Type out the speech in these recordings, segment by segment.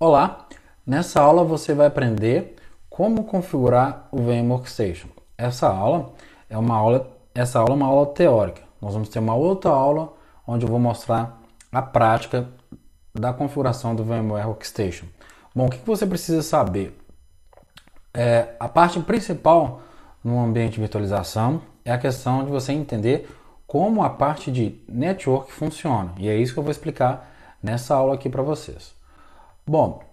Olá, nessa aula você vai aprender como configurar o VM Workstation. Essa aula é uma aula teórica. Nós vamos ter uma outra aula onde eu vou mostrar a prática da configuração do VMware Workstation. Bom, o que você precisa saber? A parte principal no ambiente de virtualização é a questão de você entender como a parte de network funciona. E é isso que eu vou explicar nessa aula aqui para vocês. Bom,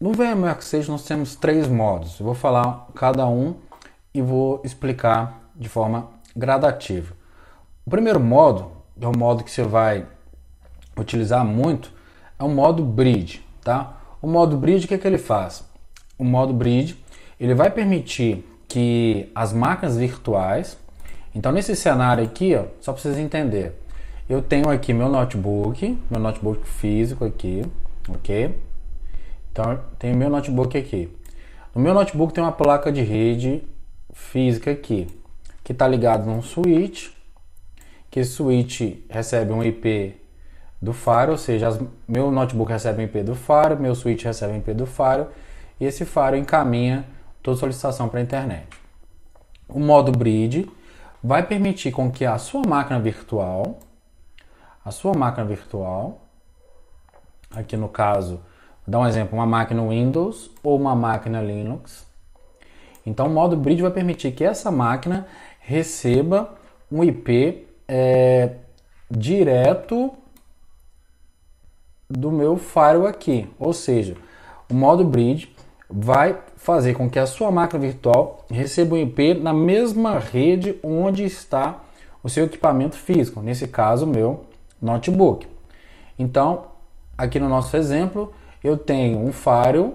no VMware Workstation nós temos 3 modos. Eu vou falar cada um e vou explicar de forma gradativa. O primeiro modo, é o modo que você vai utilizar muito, é o modo Bridge, tá? O modo Bridge, o que ele faz? O modo Bridge, ele vai permitir que as máquinas virtuais, então nesse cenário aqui, ó, só para vocês entenderem, eu tenho aqui meu notebook físico aqui, ok? Então, tem o meu notebook aqui. No meu notebook tem uma placa de rede física aqui, que está ligado num switch, que esse switch recebe um IP do Firewall, ou seja, meu notebook recebe um IP do Firewall, meu switch recebe um IP do Firewall, e esse Firewall encaminha toda solicitação para a internet. O modo Bridge vai permitir com que a sua máquina virtual, aqui no caso, vou dar um exemplo, uma máquina Windows ou uma máquina Linux. Então o modo Bridge vai permitir que essa máquina receba um IP direto do meu firewall aqui. Ou seja, o modo Bridge vai fazer com que a sua máquina virtual receba um IP na mesma rede onde está o seu equipamento físico, nesse caso o meu notebook. Então, aqui no nosso exemplo, eu tenho um firewall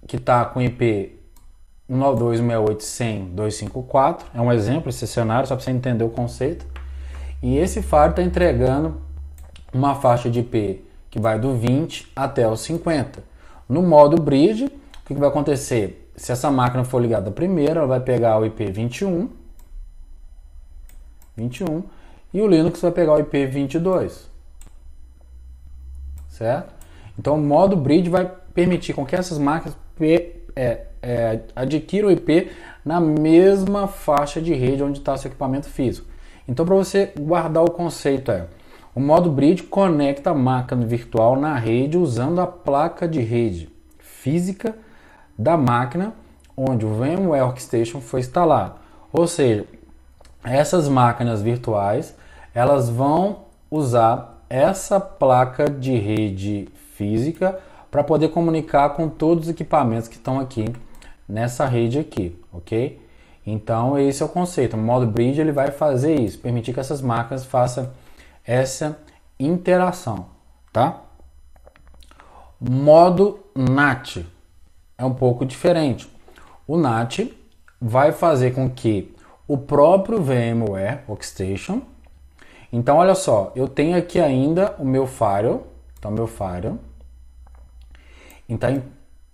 que está com IP 192.168.100.254, é um exemplo, esse cenário, só para você entender o conceito. E esse firewall está entregando uma faixa de IP que vai do 20 até o 50. No modo Bridge, o que vai acontecer? Se essa máquina for ligada primeiro, ela vai pegar o IP 21, e o Linux vai pegar o IP 22, certo? Então, o modo Bridge vai permitir com que essas máquinas adquiram o IP na mesma faixa de rede onde está seu equipamento físico. Então, para você guardar o conceito, o modo Bridge conecta a máquina virtual na rede usando a placa de rede física da máquina onde o VMware Workstation foi instalado. Ou seja, essas máquinas virtuais, elas vão usar essa placa de rede física para poder comunicar com todos os equipamentos que estão aqui nessa rede aqui, ok? Então esse é o conceito. O modo Bridge ele vai fazer isso, permitir que essas máquinas façam essa interação, tá? Modo NAT é um pouco diferente. O NAT vai fazer com que o próprio VMware Workstation, então olha só, eu tenho aqui ainda o meu firewall. Então, meu firewall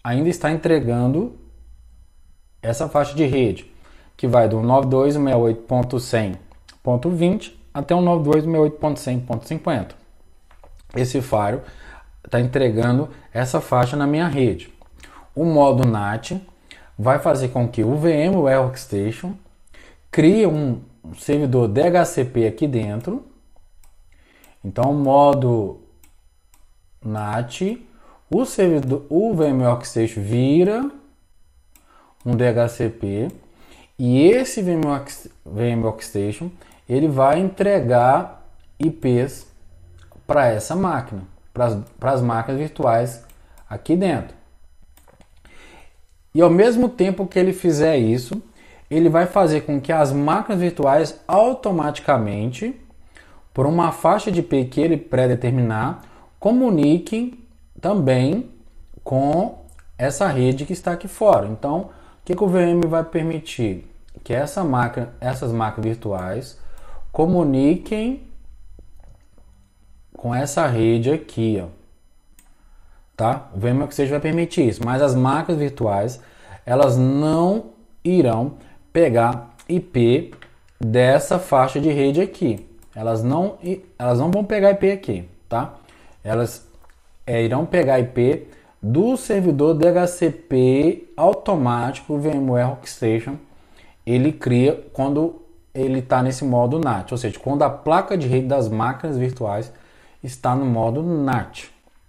ainda está entregando essa faixa de rede, que vai do 92.168.100.20 até o 92.168.100.50. Esse firewall está entregando essa faixa na minha rede. O modo NAT vai fazer com que o VMware Workstation crie um servidor DHCP aqui dentro. Então, o modo NAT, o VMware Workstation vira um DHCP e esse VMware Workstation ele vai entregar IPs para essa máquina, para as máquinas virtuais aqui dentro. E ao mesmo tempo que ele fizer isso, ele vai fazer com que as máquinas virtuais automaticamente, por uma faixa de IP que ele predeterminar, comuniquem também com essa rede que está aqui fora. Então, o que o VM vai permitir? Que essas máquinas virtuais comuniquem com essa rede aqui, ó. Tá? O VM Workstation vai permitir isso, mas as máquinas virtuais elas não irão pegar IP dessa faixa de rede aqui. Elas não vão pegar IP aqui, tá? Elas irão pegar IP do servidor DHCP automático VMware Workstation. Ele cria quando ele está nesse modo NAT, ou seja, quando a placa de rede das máquinas virtuais está no modo NAT,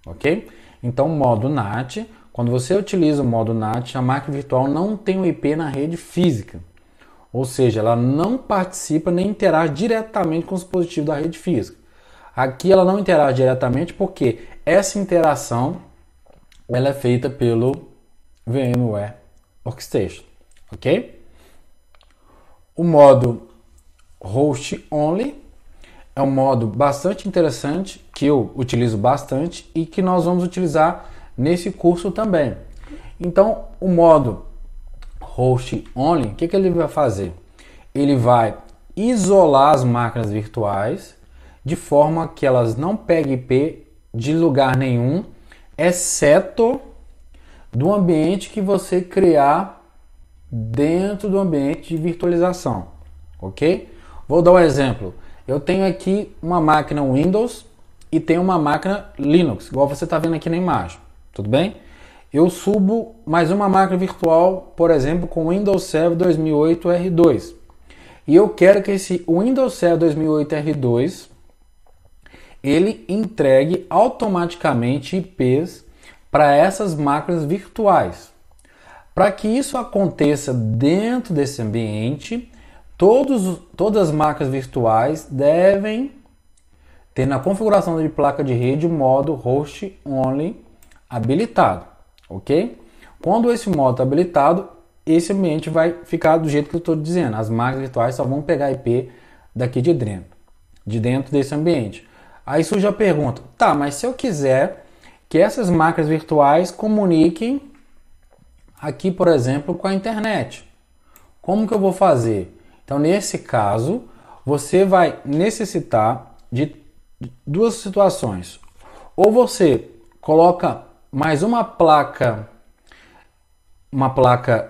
ok? Então, modo NAT, quando você utiliza o modo NAT, a máquina virtual não tem um IP na rede física, ou seja, ela não participa nem interage diretamente com os dispositivos da rede física. Aqui ela não interage diretamente porque essa interação ela é feita pelo VMware Workstation, ok? O modo Host Only é um modo bastante interessante que eu utilizo bastante e que nós vamos utilizar nesse curso também. Então, o modo Host Only, o que ele vai fazer? Ele vai isolar as máquinas virtuais de forma que elas não peguem IP de lugar nenhum, exceto do ambiente que você criar dentro do ambiente de virtualização, ok? Vou dar um exemplo. Eu tenho aqui uma máquina Windows e tenho uma máquina Linux, igual você está vendo aqui na imagem, tudo bem? Eu subo mais uma máquina virtual, por exemplo, com Windows Server 2008 R2. E eu quero que esse Windows Server 2008 R2 ele entregue automaticamente IPs para essas máquinas virtuais. Para que isso aconteça dentro desse ambiente, todas as máquinas virtuais devem ter na configuração de placa de rede o modo Host Only habilitado, ok? Quando esse modo está habilitado, esse ambiente vai ficar do jeito que eu estou dizendo. As máquinas virtuais só vão pegar IP daqui de dentro desse ambiente. Aí surge a pergunta, tá, mas se eu quiser que essas máquinas virtuais comuniquem aqui, por exemplo, com a internet, como que eu vou fazer? Então, nesse caso, você vai necessitar de duas situações. Ou você coloca mais uma placa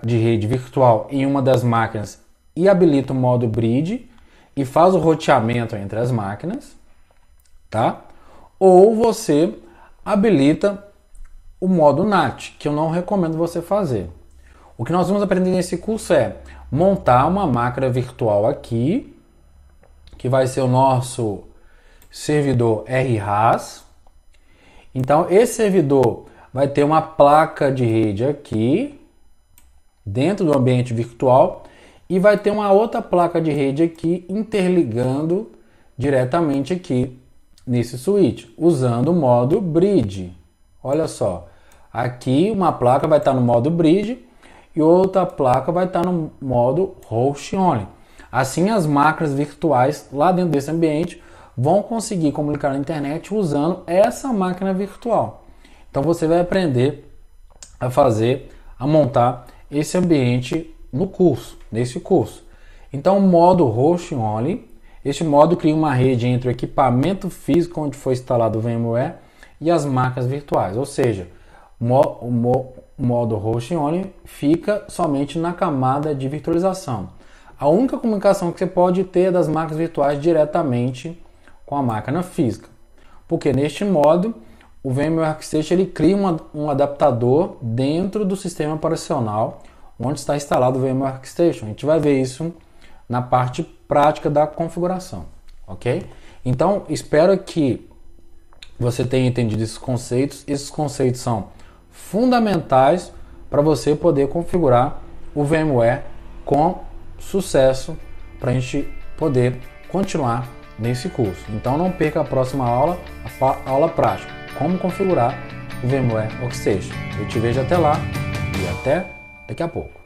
de rede virtual em uma das máquinas e habilita o modo bridge e faz o roteamento entre as máquinas, tá? Ou você habilita o modo NAT, que eu não recomendo você fazer. O que nós vamos aprender nesse curso é montar uma máquina virtual aqui, que vai ser o nosso servidor RHAS. Então, esse servidor vai ter uma placa de rede aqui, dentro do ambiente virtual, e vai ter uma outra placa de rede aqui, interligando diretamente aqui nesse switch, usando o modo bridge. Olha só, aqui uma placa vai estar no modo bridge e outra placa vai estar no modo host only. Assim, as máquinas virtuais lá dentro desse ambiente vão conseguir comunicar na internet usando essa máquina virtual. Então você vai aprender a montar esse ambiente nesse curso. Então, o modo host only, este modo cria uma rede entre o equipamento físico onde foi instalado o VMware e as máquinas virtuais, ou seja, o modo host only fica somente na camada de virtualização. A única comunicação que você pode ter é das máquinas virtuais diretamente com a máquina física, porque neste modo o VMware Workstation ele cria um adaptador dentro do sistema operacional onde está instalado o VMware Workstation. A gente vai ver isso na parte prática da configuração, ok? Então, espero que você tenha entendido esses conceitos. Esses conceitos são fundamentais para você poder configurar o VMware com sucesso, para a gente poder continuar nesse curso. Então, não perca a próxima aula, a aula prática, como configurar o VMware Workstation. Eu te vejo até lá e até daqui a pouco.